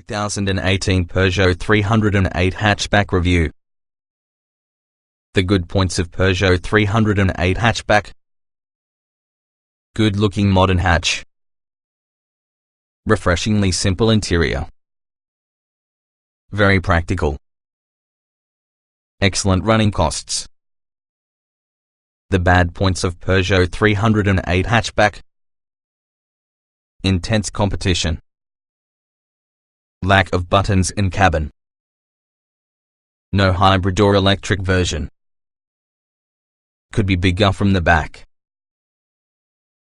2018 Peugeot 308 Hatchback Review. The good points of Peugeot 308 Hatchback. Good-looking modern hatch. Refreshingly simple interior. Very practical. Excellent running costs. The bad points of Peugeot 308 Hatchback. Intense competition. Lack of buttons in cabin. No hybrid or electric version. Could be bigger from the back.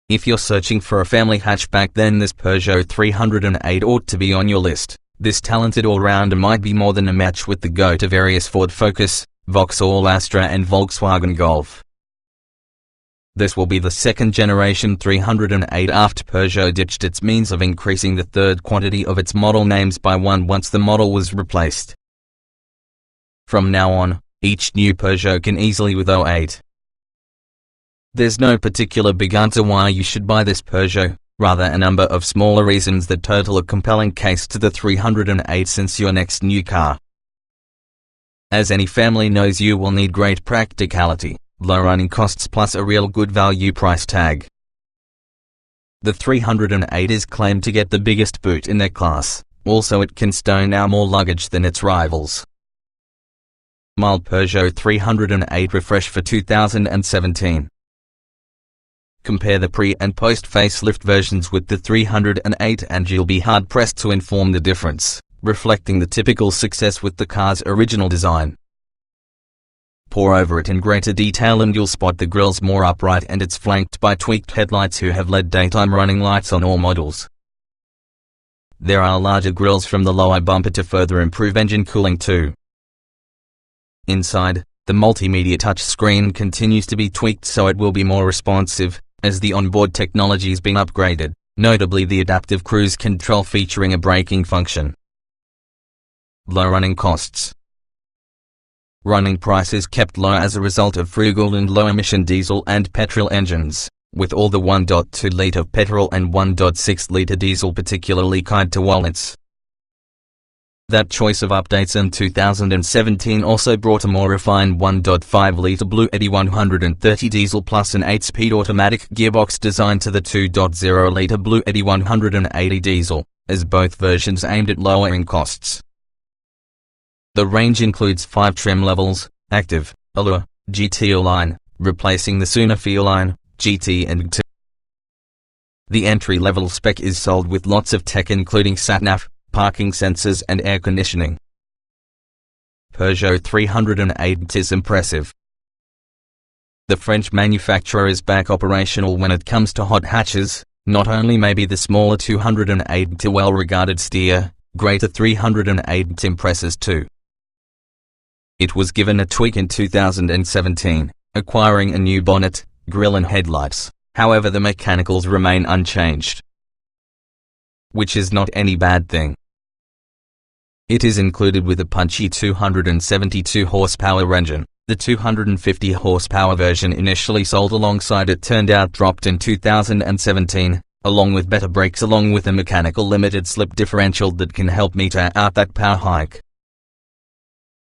If you're searching for a family hatchback, then this Peugeot 308 ought to be on your list. This talented all-rounder might be more than a match with the go-to various Ford Focus, Vauxhall Astra and Volkswagen Golf. This will be the second-generation 308 after Peugeot ditched its means of increasing the third quantity of its model names by one once the model was replaced. From now on, each new Peugeot can easily with 08. There's no particular big answer why you should buy this Peugeot, rather a number of smaller reasons that total a compelling case to the 308 since your next new car. As any family knows, you will need great practicality, low running costs plus a real good value price tag. The 308 is claimed to get the biggest boot in their class, also it can stow now more luggage than its rivals. Mild Peugeot 308 refresh for 2017. Compare the pre- and post-facelift versions with the 308 and you'll be hard-pressed to inform the difference, reflecting the typical success with the car's original design. Pour over it in greater detail and you'll spot the grille's more upright and it's flanked by tweaked headlights who have LED daytime running lights on all models. There are larger grilles from the lower bumper to further improve engine cooling too. Inside, the multimedia touchscreen continues to be tweaked so it will be more responsive, as the onboard technology has been upgraded, notably the adaptive cruise control featuring a braking function. Low running costs. Running prices kept low as a result of frugal and low-emission diesel and petrol engines, with all the 1.2-litre petrol and 1.6-litre diesel particularly kind to wallets. That choice of updates in 2017 also brought a more refined 1.5-litre Blue Eddy 130 diesel plus an 8-speed automatic gearbox designed to the 2.0-litre Blue Eddy 180 diesel, as both versions aimed at lowering costs. The range includes 5 trim levels: Active, Allure, GT Line, replacing the sooner Feel Line, GT and GT. The entry-level spec is sold with lots of tech including sat-nav, parking sensors and air conditioning. Peugeot 308 is impressive. The French manufacturer is back operational when it comes to hot hatches. Not only may be the smaller 208 well-regarded steer, greater 308 impresses too. It was given a tweak in 2017, acquiring a new bonnet, grille and headlights, however the mechanicals remain unchanged. Which is not any bad thing. It is included with a punchy 272 horsepower engine. The 250 horsepower version initially sold alongside it turned out dropped in 2017, along with better brakes along with a mechanical limited slip differential that can help meter out that power hike.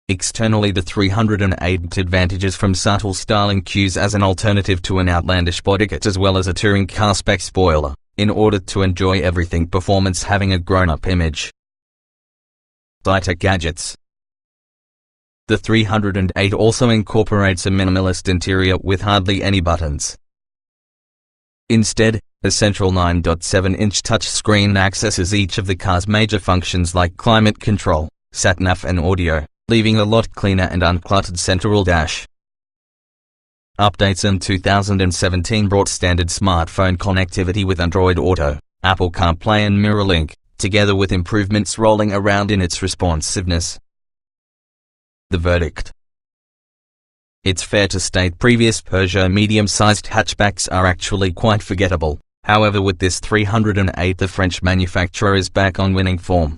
Externally, the 308 advantages from subtle styling cues as an alternative to an outlandish bodykit as well as a touring car spec spoiler, in order to enjoy everything performance having a grown-up image. High-tech gadgets. The 308 also incorporates a minimalist interior with hardly any buttons. Instead, a central 9.7-inch touchscreen accesses each of the car's major functions like climate control, sat-nav and audio, leaving a lot cleaner and uncluttered central dash. Updates in 2017 brought standard smartphone connectivity with Android Auto, Apple CarPlay and MirrorLink, together with improvements rolling around in its responsiveness. The verdict. It's fair to state previous Peugeot medium-sized hatchbacks are actually quite forgettable. However, with this 308 the French manufacturer is back on winning form.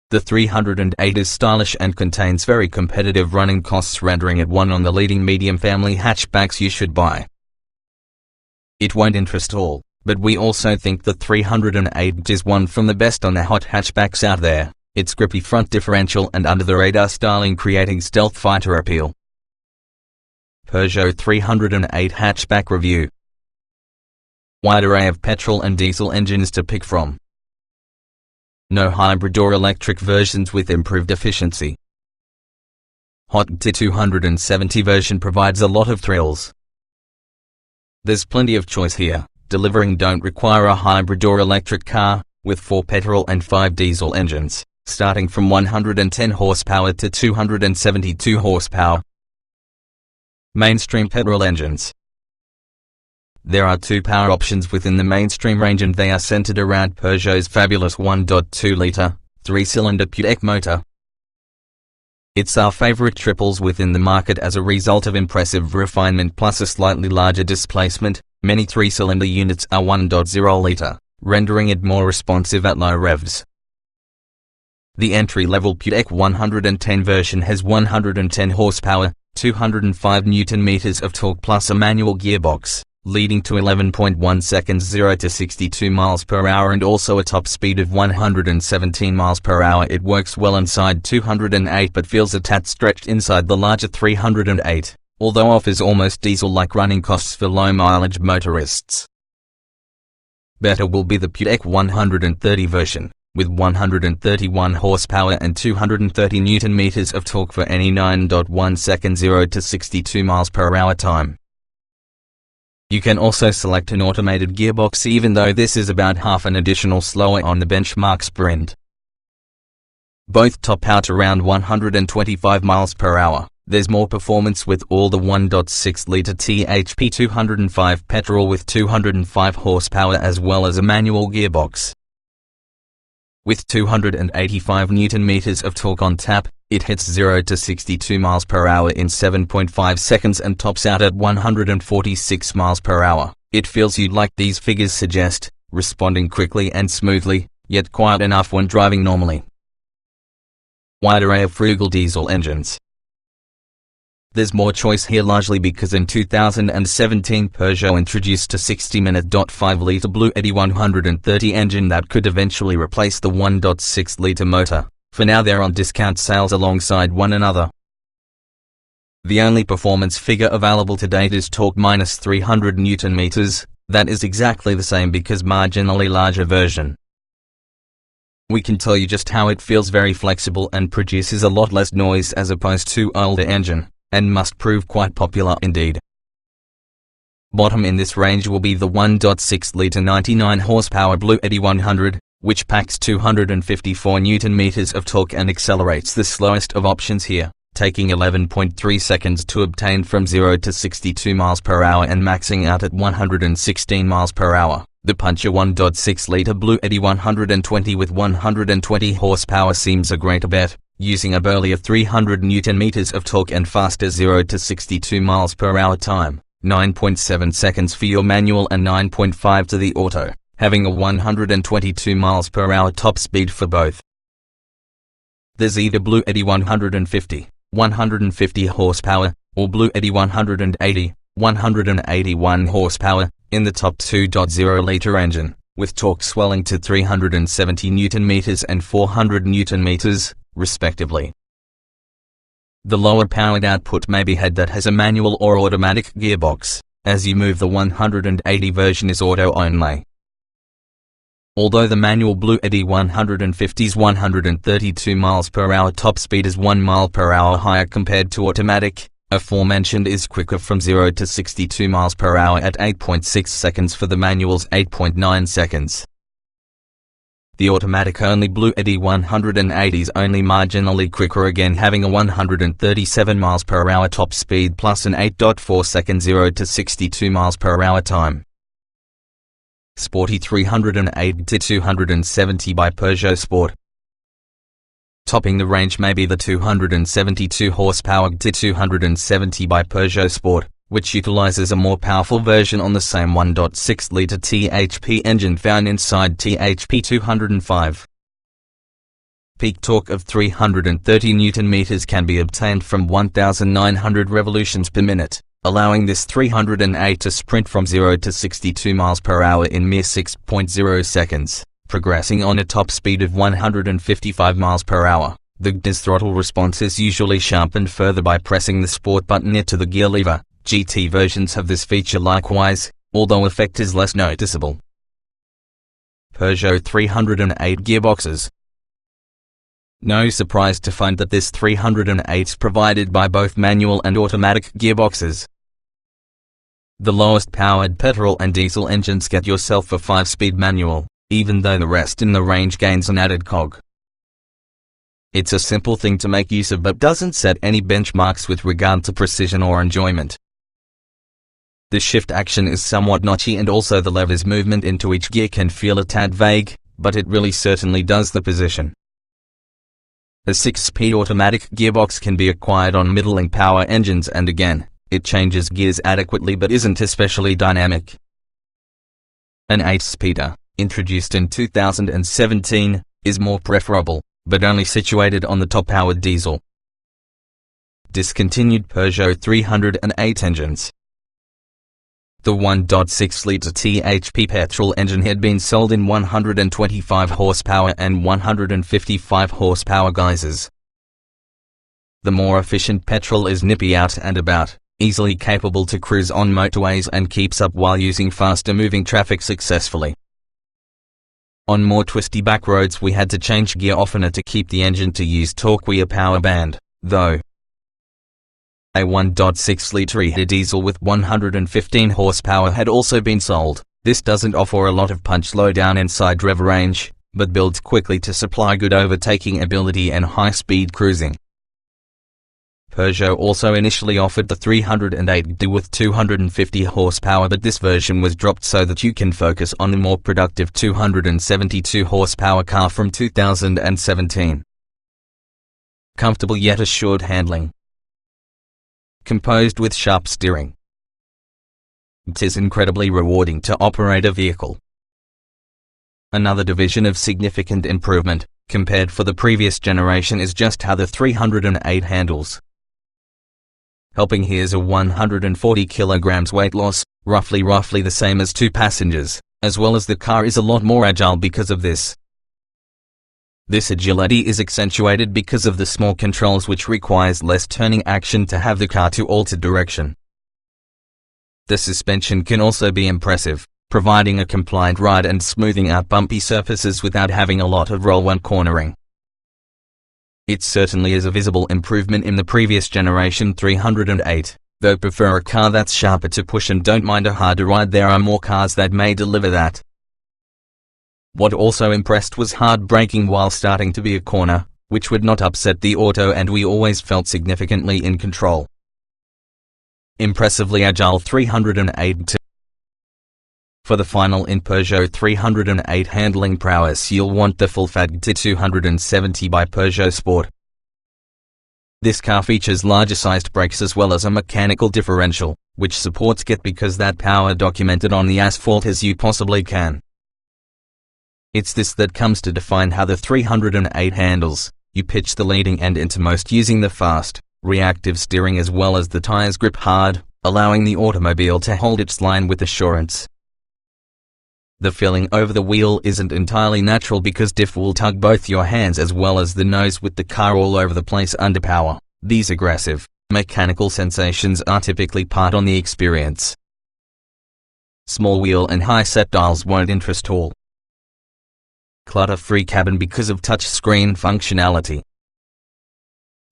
The 308 is stylish and contains very competitive running costs, rendering it one on the leading medium family hatchbacks you should buy. It won't interest all, but we also think the 308 is one from the best on the hot hatchbacks out there. Its grippy front differential and under-the-radar styling creating stealth fighter appeal. Peugeot 308 Hatchback Review. Wide array of petrol and diesel engines to pick from. No hybrid or electric versions with improved efficiency. Hot T270 version provides a lot of thrills. There's plenty of choice here. Delivering don't require a hybrid or electric car, with 4 petrol and 5 diesel engines, starting from 110 horsepower to 272 horsepower. Mainstream petrol engines. There are 2 power options within the mainstream range, and they are centered around Peugeot's fabulous 1.2-litre, 3-cylinder Peugeot motor. It's our favorite triples within the market as a result of impressive refinement plus a slightly larger displacement. Many 3-cylinder units are 1.0-litre, rendering it more responsive at low revs. The entry-level Peugeot 110 version has 110 horsepower, 205 Nm of torque plus a manual gearbox, leading to 11.1 seconds 0 to 62 miles per hour and also a top speed of 117 miles per hour. It works well inside 208 but feels a tad stretched inside the larger 308, although offers almost diesel-like running costs for low-mileage motorists. Better will be the Peugeot 130 version, with 131 horsepower and 230 Nm of torque for any 9.1 second 0 to 62 miles per hour time. You can also select an automated gearbox, even though this is about half an additional slower on the benchmark sprint. Both top out around 125 miles per hour. There's more performance with all the 1.6-litre THP 205 petrol with 205 horsepower as well as a manual gearbox. With 285 Nm of torque on tap, it hits 0 to 62 miles per hour in 7.5 seconds and tops out at 146 miles per hour. It feels like these figures suggest, responding quickly and smoothly, yet quiet enough when driving normally. Wide array of frugal diesel engines. There's more choice here largely because in 2017 Peugeot introduced a 60-minute 5-litre Blue Eddy 130 engine that could eventually replace the 1.6-litre motor. For now they're on discount sales alongside one another. The only performance figure available to date is torque minus 300 Nm. That is exactly the same because marginally larger version. We can tell you just how it feels, very flexible and produces a lot less noise as opposed to older engine, and must prove quite popular indeed. Bottom in this range will be the 1.6-litre 99 horsepower Blue Eddy 100, which packs 254 Nm of torque and accelerates the slowest of options here, taking 11.3 seconds to obtain from 0 to 62 miles per hour and maxing out at 116 miles per hour. The puncher 1.6-litre Blue Eddy 120 with 120 horsepower seems a great bet, using a burlier 300 Nm of torque and faster 0 to 62 miles per hour time, 9.7 seconds for your manual and 9.5 to the auto, having a 122 miles per hour top speed for both. There's either Blue Eddy 150, 150 horsepower, or Blue Eddy 180, 181 horsepower, in the top 2.0-litre engine, with torque swelling to 370 Nm and 400 Nm, respectively. The lower powered output may be had that has a manual or automatic gearbox, as you move the 180 version is auto only. Although the manual Blue Eddy 150's 132 miles per hour top speed is 1 mile per hour higher compared to automatic, aforementioned is quicker from 0 to 62 miles per hour at 8.6 seconds for the manual's 8.9 seconds. The automatic-only Blue Eddy 180 is only marginally quicker, again having a 137 miles per hour top speed plus an 8.4 second 0 to 62 miles per hour time. Sporty 308 to 270 by Peugeot Sport. Topping the range may be the 272 horsepower T270 by Peugeot Sport, which utilizes a more powerful version on the same 1.6-litre THP engine found inside THP 205. Peak torque of 330 Nm can be obtained from 1,900 revolutions per minute, allowing this 308 to sprint from 0 to 62 miles per hour in mere 6.0 seconds, progressing on a top speed of 155 miles per hour. The GT's throttle response is usually sharpened further by pressing the sport button near to the gear lever. GT versions have this feature likewise, although effect is less noticeable. Peugeot 308 Gearboxes. No surprise to find that this 308 is provided by both manual and automatic gearboxes. The lowest powered petrol and diesel engines get yourself a 5-speed manual, even though the rest in the range gains an added cog. It's a simple thing to make use of but doesn't set any benchmarks with regard to precision or enjoyment. The shift action is somewhat notchy and also the lever's movement into each gear can feel a tad vague, but it really certainly does the position. A 6-speed automatic gearbox can be acquired on middling power engines and again, it changes gears adequately but isn't especially dynamic. An 8-speeder, introduced in 2017, is more preferable, but only situated on the top-powered diesel. Discontinued Peugeot 308 engines. The 1.6-litre THP petrol engine had been sold in 125 horsepower and 155 horsepower guises. The more efficient petrol is nippy out and about, easily capable to cruise on motorways and keeps up while using faster-moving traffic successfully. On more twisty back roads we had to change gear oftener to keep the engine to use torque-wear power band, though. A 1.6-litre diesel with 115 horsepower had also been sold. This doesn't offer a lot of punch low down inside rev range, but builds quickly to supply good overtaking ability and high-speed cruising. Peugeot also initially offered the 308D with 250 horsepower, but this version was dropped so that you can focus on the more productive 272 horsepower car from 2017. Comfortable yet assured handling. Composed with sharp steering. It is incredibly rewarding to operate a vehicle. Another division of significant improvement, compared for the previous generation, is just how the 308 handles. Helping here's a 140 kilograms weight loss, roughly the same as 2 passengers, as well as the car is a lot more agile because of this. This agility is accentuated because of the small controls, which requires less turning action to have the car to alter direction. The suspension can also be impressive, providing a compliant ride and smoothing out bumpy surfaces without having a lot of roll when cornering. It certainly is a visible improvement in the previous generation 308, though prefer a car that's sharper to push and don't mind a harder ride. There are more cars that may deliver that. What also impressed was hard braking while starting to be a corner, which would not upset the auto and we always felt significantly in control. Impressively agile 308. For the final in Peugeot 308 handling prowess you'll want the full fat GT 270 by Peugeot Sport. This car features larger sized brakes as well as a mechanical differential, which supports get because that power documented on the asphalt as you possibly can. It's this that comes to define how the 308 handles. You pitch the leading end into most using the fast, reactive steering as well as the tires grip hard, allowing the automobile to hold its line with assurance. The feeling over the wheel isn't entirely natural because diff will tug both your hands as well as the nose with the car all over the place under power. These aggressive, mechanical sensations are typically part on the experience. Small wheel and high set dials won't interest all. Clutter-free cabin because of touchscreen functionality.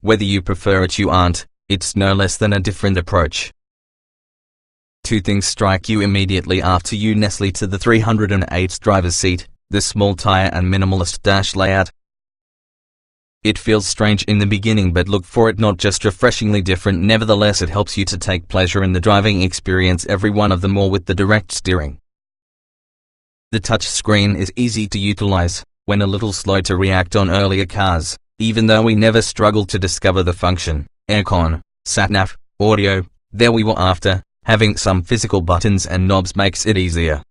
Whether you prefer it you aren't, it's no less than a different approach. Two things strike you immediately after you nestle to the 308's driver's seat: the small tire and minimalist dash layout. It feels strange in the beginning, but look for it not just refreshingly different, nevertheless it helps you to take pleasure in the driving experience, every one of them, all with the direct steering. The touchscreen is easy to utilize, when a little slow to react on earlier cars, even though we never struggled to discover the function. Aircon, sat-nav, audio, there we were after. Having some physical buttons and knobs makes it easier.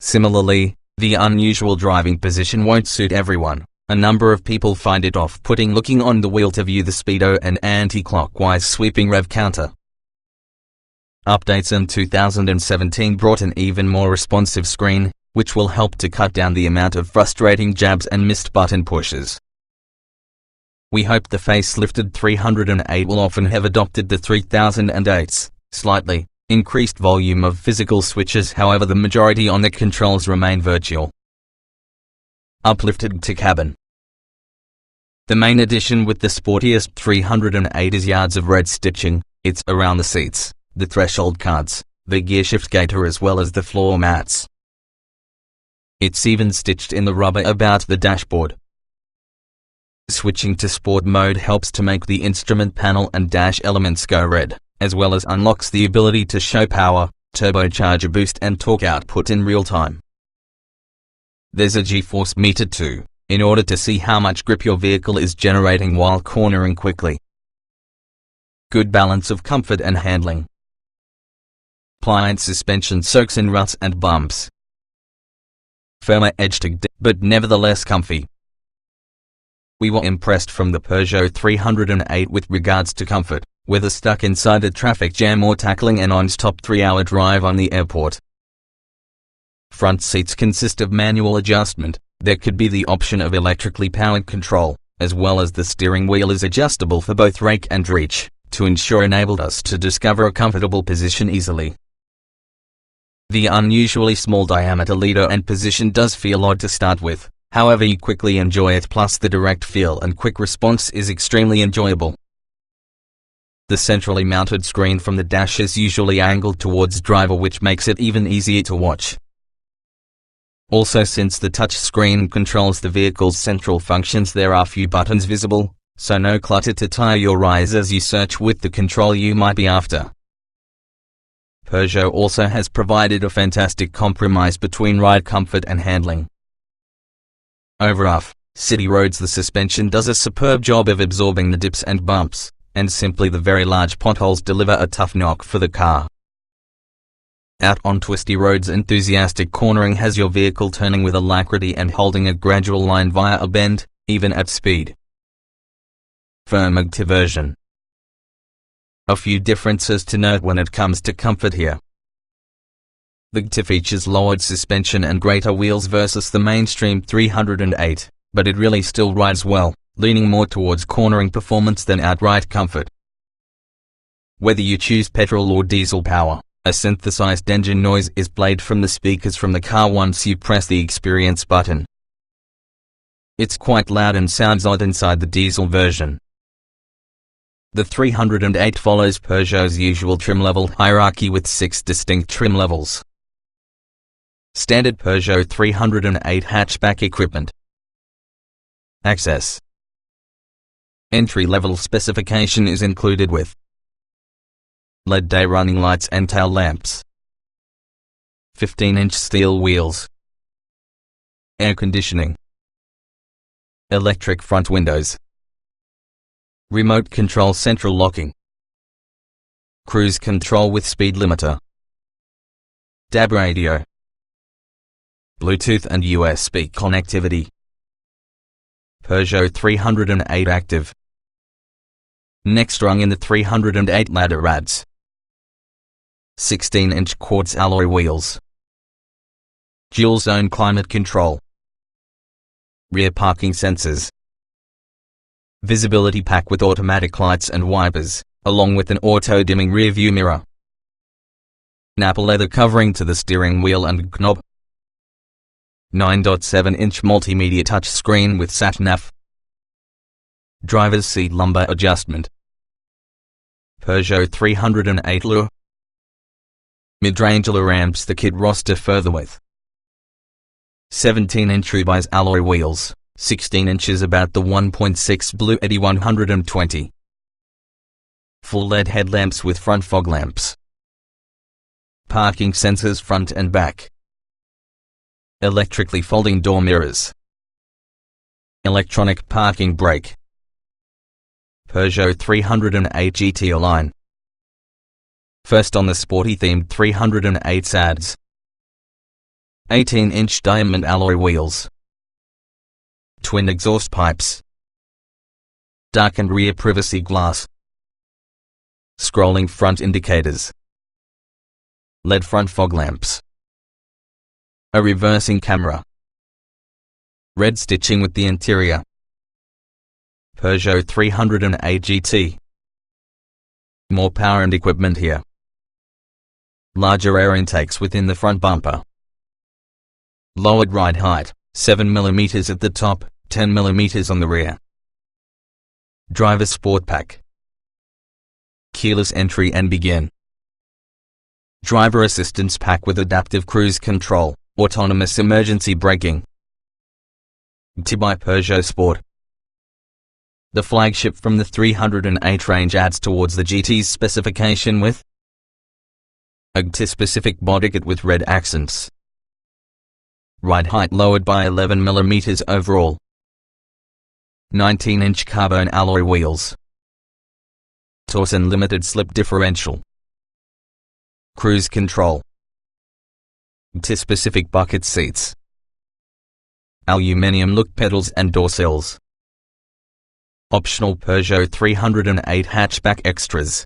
Similarly, the unusual driving position won't suit everyone. A number of people find it off-putting looking on the wheel to view the speedo and anti-clockwise sweeping rev counter. Updates in 2017 brought an even more responsive screen, which will help to cut down the amount of frustrating jabs and missed button pushes. We hope the facelifted 308 will often have adopted the 3008's slightly increased volume of physical switches. However, the majority on the controls remain virtual. Uplifted to cabin. The main addition with the sportiest 308 is yards of red stitching. It's around the seats, the threshold cards, the gearshift gaiter as well as the floor mats. It's even stitched in the rubber about the dashboard. Switching to sport mode helps to make the instrument panel and dash elements go red, as well as unlocks the ability to show power, turbocharger boost and torque output in real time. There's a G-force meter too, in order to see how much grip your vehicle is generating while cornering quickly. Good balance of comfort and handling. Pliant suspension soaks in ruts and bumps. Firmer edge to grip, but nevertheless comfy. We were impressed from the Peugeot 308 with regards to comfort, whether stuck inside a traffic jam or tackling an non-stop 3-hour drive on the airport. Front seats consist of manual adjustment. There could be the option of electrically powered control, as well as the steering wheel is adjustable for both rake and reach, to ensure enabled us to discover a comfortable position easily. The unusually small diameter leader and position does feel odd to start with, however you quickly enjoy it, plus the direct feel and quick response is extremely enjoyable. The centrally mounted screen from the dash is usually angled towards driver, which makes it even easier to watch. Also, since the touch screen controls the vehicle's central functions, there are few buttons visible, so no clutter to tire your eyes as you search with the control you might be after. Peugeot also has provided a fantastic compromise between ride comfort and handling. Over rough city roads, the suspension does a superb job of absorbing the dips and bumps, and simply the very large potholes deliver a tough knock for the car. Out on twisty roads, enthusiastic cornering has your vehicle turning with alacrity and holding a gradual line via a bend, even at speed. Firmer version. A few differences to note when it comes to comfort here. The GT features lowered suspension and greater wheels versus the mainstream 308, but it really still rides well, leaning more towards cornering performance than outright comfort. Whether you choose petrol or diesel power, a synthesized engine noise is played from the speakers from the car once you press the experience button. It's quite loud and sounds odd inside the diesel version. The 308 follows Peugeot's usual trim level hierarchy with 6 distinct trim levels. Standard Peugeot 308 hatchback equipment. Access. Entry-level specification is included with LED day running lights and tail lamps, 15-inch steel wheels, air conditioning, electric front windows, remote control central locking, cruise control with speed limiter, DAB radio, Bluetooth and USB connectivity, Peugeot 308 active. Next rung in the 308 ladder adds 16-inch quartz alloy wheels, dual zone climate control, rear parking sensors, visibility pack with automatic lights and wipers, along with an auto-dimming rear view mirror, Nappa leather covering to the steering wheel and knob, 9.7-inch multimedia touchscreen with sat-nav, driver's seat lumbar adjustment, Peugeot 308 Lure, mid-range lower amps the kit roster further with 17-inch Rubis alloy wheels, 16 inches about the 1.6 Blue Eddy 120, full LED headlamps with front fog lamps, parking sensors front and back, electrically folding door mirrors, electronic parking brake, Peugeot 308 GT line. First on the sporty themed 308 adds 18-inch diamond alloy wheels, twin exhaust pipes, darkened rear privacy glass, scrolling front indicators, LED front fog lamps, a reversing camera, red stitching with the interior, Peugeot 308 GT. More power and equipment here. Larger air intakes within the front bumper. Lowered ride height, 7 mm at the top, 10 mm on the rear. Driver Sport Pack. Keyless entry and begin. Driver Assistance Pack with adaptive cruise control, autonomous emergency braking. by Peugeot Sport. The flagship from the 308 range adds towards the GT's specification with a GT-specific bodykit with red accents. Ride height lowered by 11 mm overall. 19-inch carbon alloy wheels. Torsen limited slip differential. Cruise control. GT-specific bucket seats. Aluminium look pedals and door sills. Optional Peugeot 308 Hatchback Extras.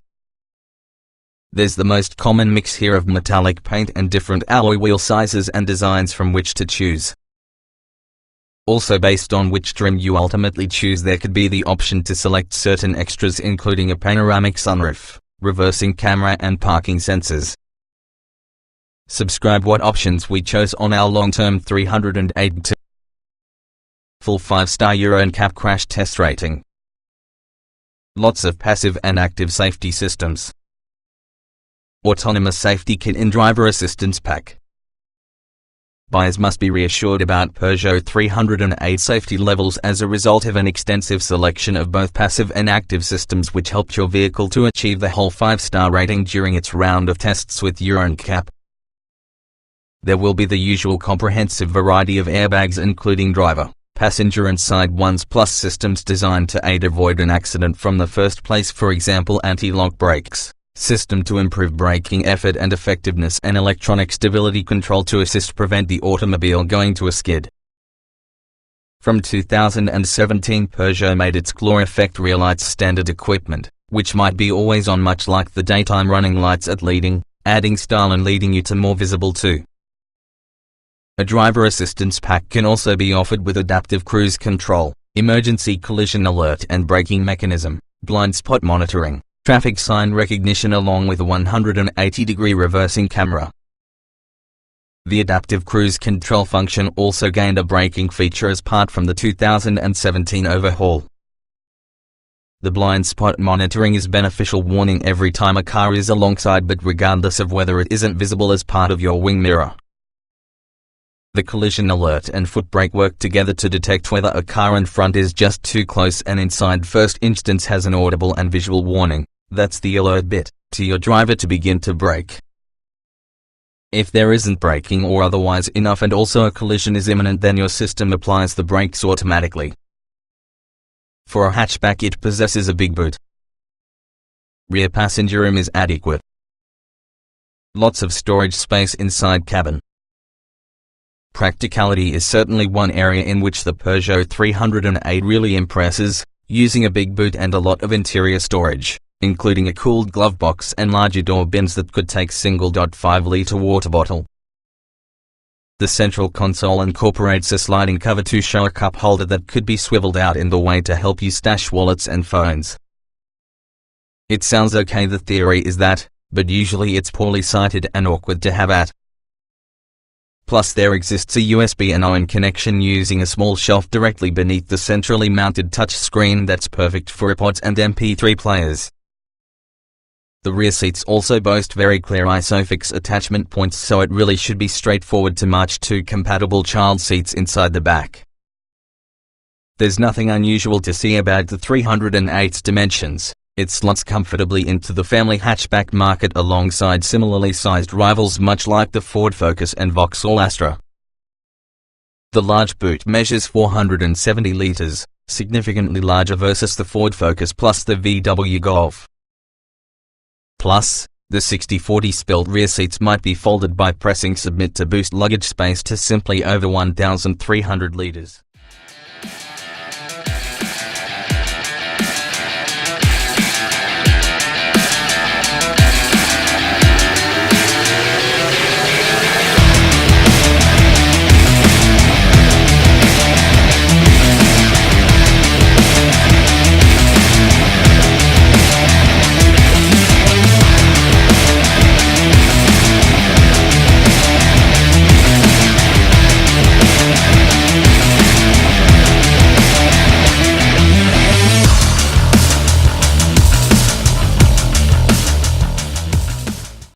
There's the most common mix here of metallic paint and different alloy wheel sizes and designs from which to choose. Also, based on which trim you ultimately choose, there could be the option to select certain extras including a panoramic sunroof, reversing camera and parking sensors. Subscribe what options we chose on our long-term 308 full 5-star Euro NCAP crash test rating. Lots of passive and active safety systems. Autonomous safety kit in driver assistance pack. Buyers must be reassured about Peugeot 308 safety levels as a result of an extensive selection of both passive and active systems which helped your vehicle to achieve the whole 5-star rating during its round of tests with Euro NCAP. There will be the usual comprehensive variety of airbags including driver, passenger and side ones, plus systems designed to aid avoid an accident from the first place, for example anti-lock brakes, system to improve braking effort and effectiveness, and electronic stability control to assist prevent the automobile going to a skid. From 2017 Peugeot made its Glow Effect rear lights standard equipment, which might be always on much like the daytime running lights at leading, adding style and leading you to more visible too. A driver assistance pack can also be offered with adaptive cruise control, emergency collision alert and braking mechanism, blind spot monitoring, traffic sign recognition along with a 180-degree reversing camera. The adaptive cruise control function also gained a braking feature as part from the 2017 overhaul. The blind spot monitoring is beneficial, warning every time a car is alongside but regardless of whether it isn't visible as part of your wing mirror. The collision alert and foot brake work together to detect whether a car in front is just too close and inside. First instance has an audible and visual warning, that's the alert bit, to your driver to begin to brake. If there isn't braking or otherwise enough and also a collision is imminent, then your system applies the brakes automatically. For a hatchback it possesses a big boot. Rear passenger room is adequate. Lots of storage space inside cabin. Practicality is certainly one area in which the Peugeot 308 really impresses, using a big boot and a lot of interior storage, including a cooled glove box and larger door bins that could take single 5-litre water bottle. The central console incorporates a sliding cover to show a cup holder that could be swiveled out in the way to help you stash wallets and phones. It sounds okay, the theory is that, but usually it's poorly sighted and awkward to have at. Plus there exists a USB and ON connection using a small shelf directly beneath the centrally mounted touchscreen that's perfect for iPods and MP3 players. The rear seats also boast very clear ISOFIX attachment points, so it really should be straightforward to match 2 compatible child seats inside the back. There's nothing unusual to see about the 308's dimensions. It slots comfortably into the family hatchback market alongside similarly sized rivals much like the Ford Focus and Vauxhall Astra. The large boot measures 470 litres, significantly larger versus the Ford Focus plus the VW Golf. Plus, the 60/40 split rear seats might be folded by pressing submit to boost luggage space to simply over 1,300 litres.